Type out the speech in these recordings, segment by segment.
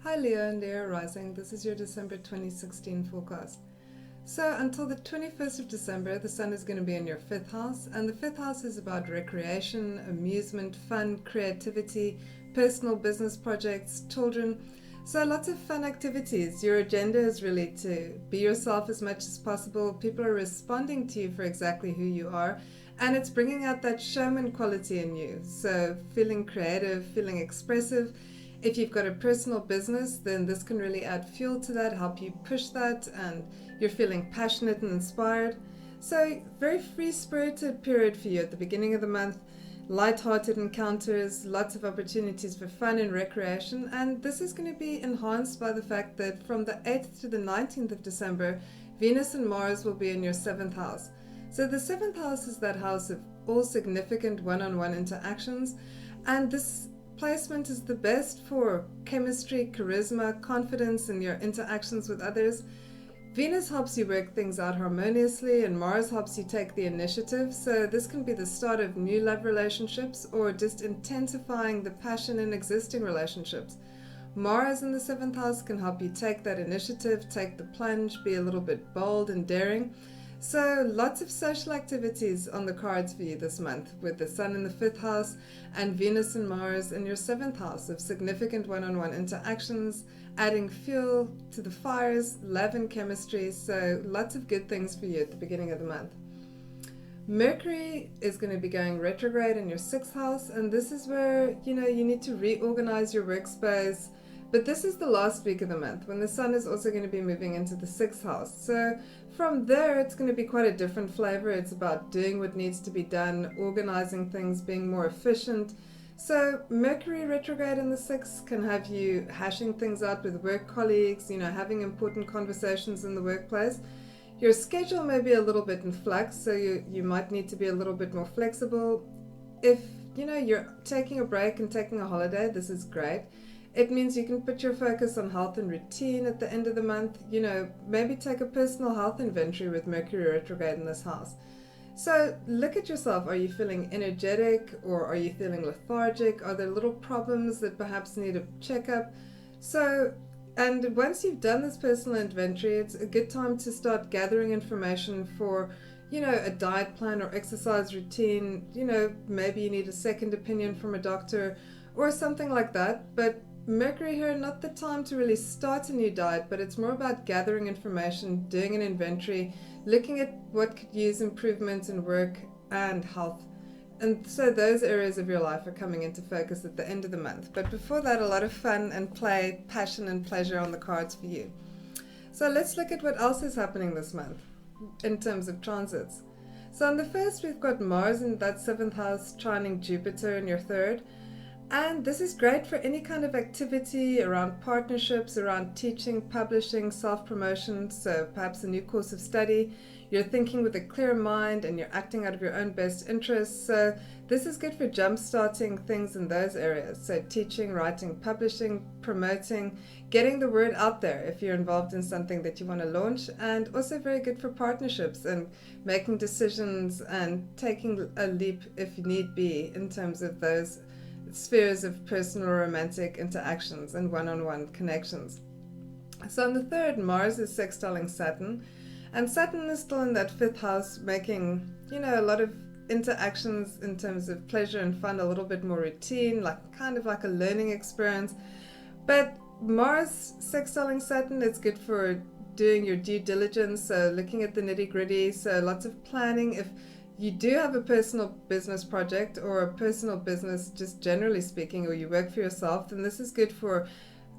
Hi Leo and Leo Rising, this is your December 2016 forecast. So until the 21st of December, the Sun is going to be in your 5th house, and the 5th house is about recreation, amusement, fun, creativity, personal business projects, children. So lots of fun activities. Your agenda is really to be yourself as much as possible. People are responding to you for exactly who you are, and it's bringing out that showman quality in you. So feeling creative, feeling expressive. If you've got a personal business, then this can really add fuel to that, help you push that, and you're feeling passionate and inspired. So very free-spirited period for you at the beginning of the month. Light-hearted encounters, lots of opportunities for fun and recreation, and this is going to be enhanced by the fact that from the 8th to the 19th of December, Venus and Mars will be in your 7th house. So the 7th house is that house of all significant one-on-one interactions, and this placement is the best for chemistry, charisma, confidence in your interactions with others. Venus helps you work things out harmoniously, and Mars helps you take the initiative. So this can be the start of new love relationships or just intensifying the passion in existing relationships. Mars in the 7th house can help you take that initiative, take the plunge, be a little bit bold and daring. So lots of social activities on the cards for you this month, with the Sun in the 5th house and Venus and Mars in your 7th house of significant one-on-one interactions, adding fuel to the fires, love and chemistry. So lots of good things for you at the beginning of the month. Mercury is going to be going retrograde in your 6th house, and this is where you need to reorganize your workspace. But this is the last week of the month when the Sun is also going to be moving into the 6th house. So from there, it's going to be quite a different flavor. It's about doing what needs to be done, organizing things, being more efficient. So Mercury retrograde in the 6th can have you hashing things out with work colleagues, having important conversations in the workplace. Your schedule may be a little bit in flux, so you might need to be a little bit more flexible. If you're taking a break and taking a holiday, this is great. It means you can put your focus on health and routine at the end of the month. Maybe take a personal health inventory with Mercury retrograde in this house. So look at yourself. Are you feeling energetic, or are you feeling lethargic? Are there little problems that perhaps need a checkup? And once you've done this personal inventory, it's a good time to start gathering information for a diet plan or exercise routine. Maybe you need a second opinion from a doctor or something like that. But Mercury here, not the time to really start a new diet, but it's more about gathering information, doing an inventory, looking at what could use improvements in work and health. And so those areas of your life are coming into focus at the end of the month. But before that, a lot of fun and play, passion and pleasure on the cards for you. So let's look at what else is happening this month in terms of transits. So on the 1st, we've got Mars in that 7th house trining Jupiter in your 3rd. And this is great for any kind of activity around partnerships, around teaching, publishing, self-promotion, so perhaps a new course of study. You're thinking with a clear mind and you're acting out of your own best interests. So this is good for jump-starting things in those areas. So teaching, writing, publishing, promoting, getting the word out there if you're involved in something that you want to launch. And also very good for partnerships and making decisions and taking a leap if need be in terms of those spheres of personal romantic interactions and one-on-one connections. So on the 3rd, Mars is sextiling Saturn, and Saturn is still in that 5th house, making a lot of interactions in terms of pleasure and fun a little bit more routine, kind of like a learning experience. But Mars sextiling Saturn, it's good for doing your due diligence, so looking at the nitty-gritty, so lots of planning. If you do have a personal business project or a personal business, just generally speaking, or you work for yourself, then this is good for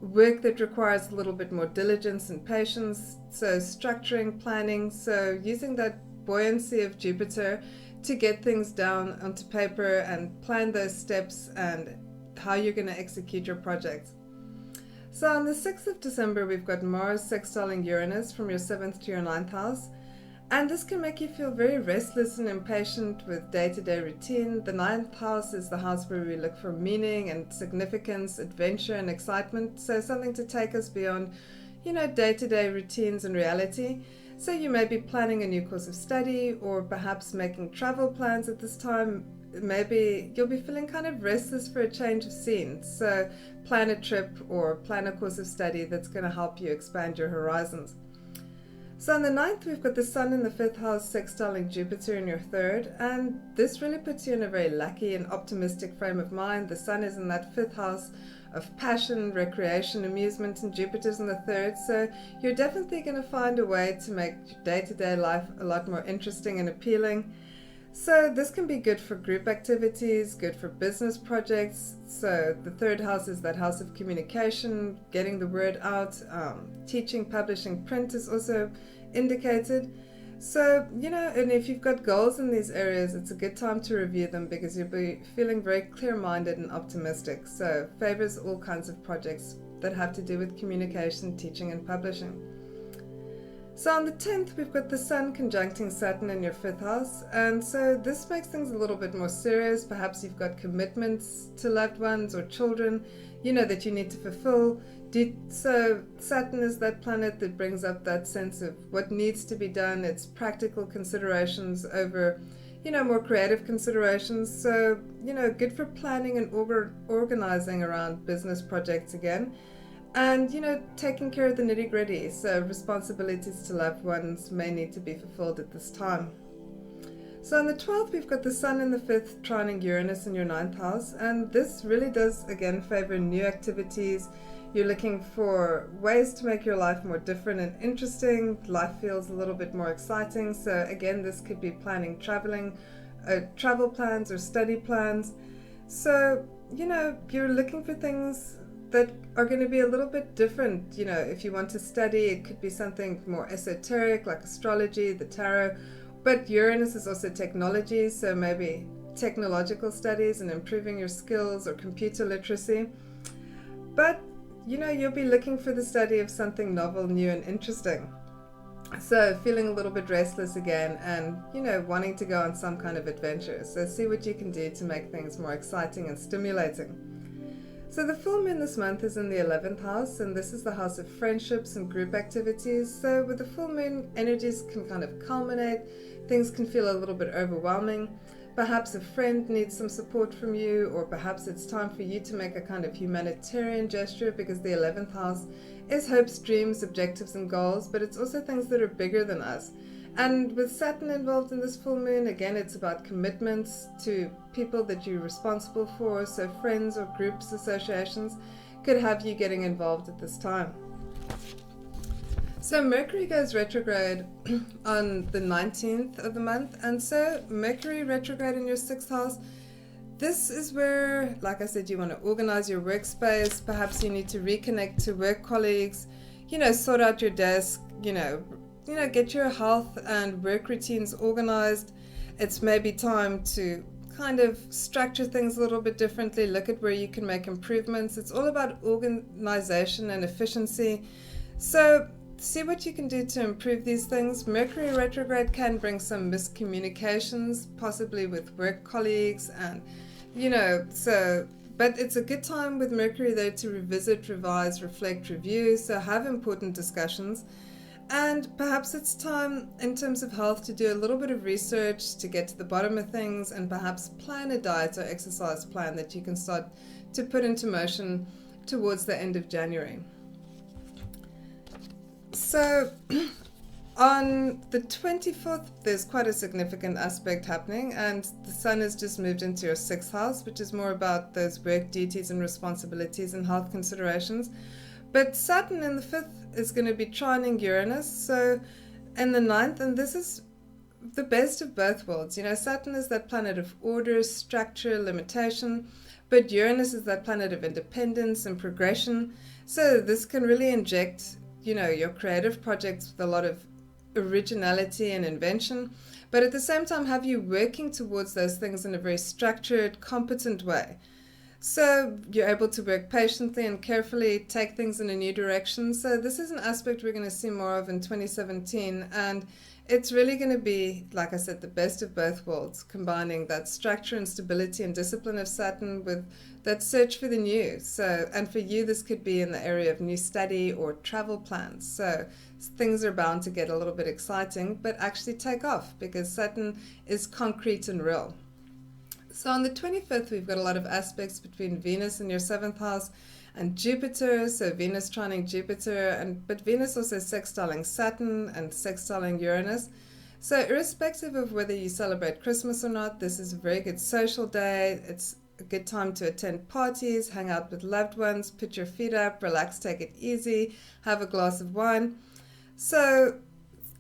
work that requires a little bit more diligence and patience. So structuring, planning, so using that buoyancy of Jupiter to get things down onto paper and plan those steps and how you're going to execute your projects. So on the 6th of December, we've got Mars sextiling Uranus from your 7th to your 9th house. And this can make you feel very restless and impatient with day-to-day routine. The 9th house is the house where we look for meaning and significance, adventure and excitement. So something to take us beyond, day-to-day routines and reality. So you may be planning a new course of study or perhaps making travel plans at this time. maybe you'll be feeling kind of restless for a change of scene. So plan a trip or plan a course of study that's going to help you expand your horizons. So on the 9th, we've got the Sun in the 5th house sextiling Jupiter in your 3rd, and this really puts you in a very lucky and optimistic frame of mind. The Sun is in that 5th house of passion, recreation, amusement, and Jupiter's in the 3rd, so you're definitely going to find a way to make day-to-day life a lot more interesting and appealing. So this can be good for group activities, good for business projects. So the 3rd house is that house of communication, getting the word out, teaching, publishing, print is also indicated. So, and if you've got goals in these areas, it's a good time to review them because you'll be feeling very clear-minded and optimistic. So favors all kinds of projects that have to do with communication, teaching, and publishing. So on the 10th, we've got the Sun conjuncting Saturn in your 5th house, and so this makes things a little bit more serious. Perhaps you've got commitments to loved ones or children, that you need to fulfill. So Saturn is that planet that brings up that sense of what needs to be done. It's practical considerations over, more creative considerations. So, good for planning and organizing around business projects again. And, taking care of the nitty-gritty, so responsibilities to loved ones may need to be fulfilled at this time. So on the 12th, we've got the Sun in the 5th, trining Uranus in your 9th house, and this really does, again, favor new activities. You're looking for ways to make your life more different and interesting. Life feels a little bit more exciting, so again, this could be planning travel plans or study plans. So, you're looking for things that are going to be a little bit different. If you want to study, it could be something more esoteric like astrology, the tarot, but Uranus is also technology, so maybe technological studies and improving your skills or computer literacy. But you'll be looking for the study of something novel, new, and interesting. So feeling a little bit restless again and wanting to go on some kind of adventure. So see what you can do to make things more exciting and stimulating. So the full moon this month is in the 11th house, and this is the house of friendships and group activities. So with the full moon, energies can kind of culminate, things can feel a little bit overwhelming. Perhaps a friend needs some support from you, or perhaps it's time for you to make a kind of humanitarian gesture, because the 11th house is hopes, dreams, objectives, and goals, but it's also things that are bigger than us. And with Saturn involved in this full moon, again, it's about commitments to people that you're responsible for. So friends or groups, associations could have you getting involved at this time. So Mercury goes retrograde on the 19th of the month. And so Mercury retrograde in your 6th house, this is where, like I said, you want to organize your workspace. Perhaps you need to reconnect to work colleagues, sort out your desk, get your health and work routines organized. It's maybe time to kind of structure things a little bit differently, look at where you can make improvements. It's all about organization and efficiency. So see what you can do to improve these things. Mercury retrograde can bring some miscommunications, possibly with work colleagues, and but it's a good time with Mercury though to revisit, revise, reflect, review, so have important discussions. And perhaps it's time, in terms of health, to do a little bit of research to get to the bottom of things, and perhaps plan a diet or exercise plan that you can start to put into motion towards the end of January. So on the 24th, there's quite a significant aspect happening, and the Sun has just moved into your 6th house, which is more about those work duties and responsibilities and health considerations. But Saturn in the 5th is going to be trining Uranus, so in the 9th, and this is the best of both worlds. Saturn is that planet of order, structure, limitation, but Uranus is that planet of independence and progression. So this can really inject, your creative projects with a lot of originality and invention, but at the same time have you working towards those things in a very structured, competent way. So you're able to work patiently and carefully, take things in a new direction. So this is an aspect we're going to see more of in 2017, and it's really going to be, like I said, the best of both worlds, combining that structure and stability and discipline of Saturn with that search for the new. So, and for you, this could be in the area of new study or travel plans. So things are bound to get a little bit exciting, but actually take off, because Saturn is concrete and real. So on the 25th, we've got a lot of aspects between Venus in your 7th house and Jupiter. So Venus trining Jupiter, but Venus also sextiling Saturn and sextiling Uranus. So irrespective of whether you celebrate Christmas or not, this is a very good social day. It's a good time to attend parties, hang out with loved ones, put your feet up, relax, take it easy, have a glass of wine.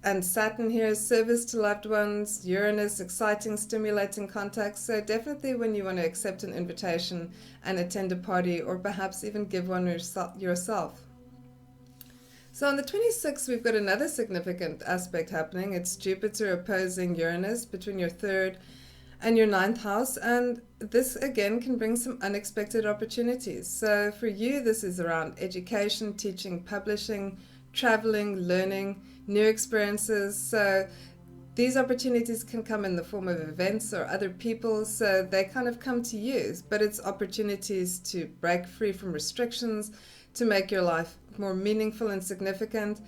And Saturn here is service to loved ones, Uranus, exciting, stimulating contacts. So definitely when you want to accept an invitation and attend a party, or perhaps even give one yourself. So on the 26th, we've got another significant aspect happening. It's Jupiter opposing Uranus between your 3rd and your 9th house. And this again can bring some unexpected opportunities. So for you, this is around education, teaching, publishing, traveling, learning, new experiences. So these opportunities can come in the form of events or other people, so they kind of come to you, but it's opportunities to break free from restrictions, to make your life more meaningful and significant.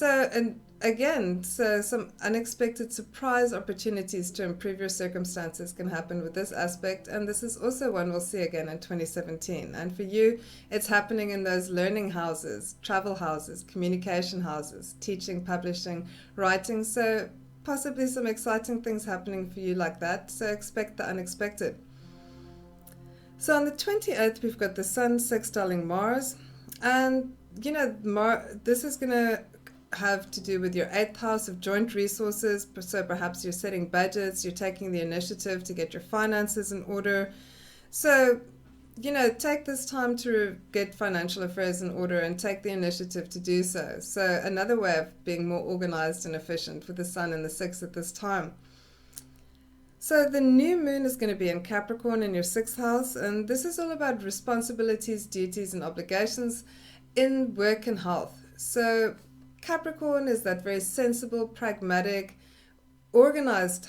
And again, some unexpected surprise opportunities to improve your circumstances can happen with this aspect, and this is also one we'll see again in 2017. And for you, it's happening in those learning houses, travel houses, communication houses, teaching, publishing, writing. So possibly some exciting things happening for you like that. So expect the unexpected. So on the 28th, we've got the Sun sextiling Mars. And, this is going to have to do with your 8th house of joint resources. So perhaps you're setting budgets, you're taking the initiative to get your finances in order. So, take this time to get financial affairs in order and take the initiative to do so. So another way of being more organized and efficient with the Sun in the 6th at this time. So the new moon is going to be in Capricorn in your 6th house, and this is all about responsibilities, duties, and obligations in work and health. So Capricorn is that very sensible, pragmatic, organized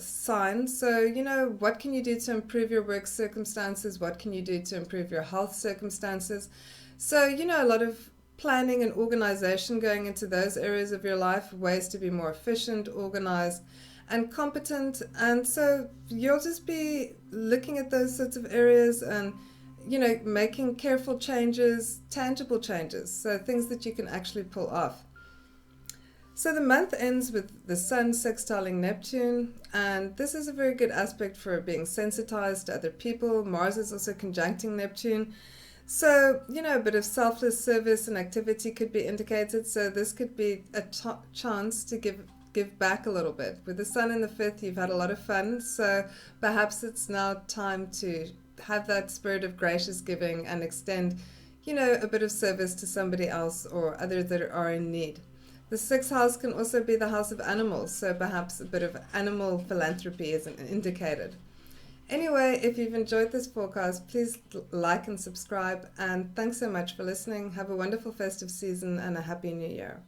sign. So, what can you do to improve your work circumstances? What can you do to improve your health circumstances? So, a lot of planning and organization going into those areas of your life, ways to be more efficient, organized, and competent. And so you'll just be looking at those sorts of areas and making careful changes, tangible changes, so things that you can actually pull off. So the month ends with the Sun sextiling Neptune, and this is a very good aspect for being sensitized to other people. Mars is also conjuncting Neptune. So, a bit of selfless service and activity could be indicated. So this could be a chance to give back a little bit. With the Sun in the 5th, you've had a lot of fun, so perhaps it's now time to have that spirit of gracious giving and extend, a bit of service to somebody else or others that are in need. The 6th house can also be the house of animals, so perhaps a bit of animal philanthropy is indicated. Anyway, if you've enjoyed this forecast, please like and subscribe, and thanks so much for listening. Have a wonderful festive season and a happy new year.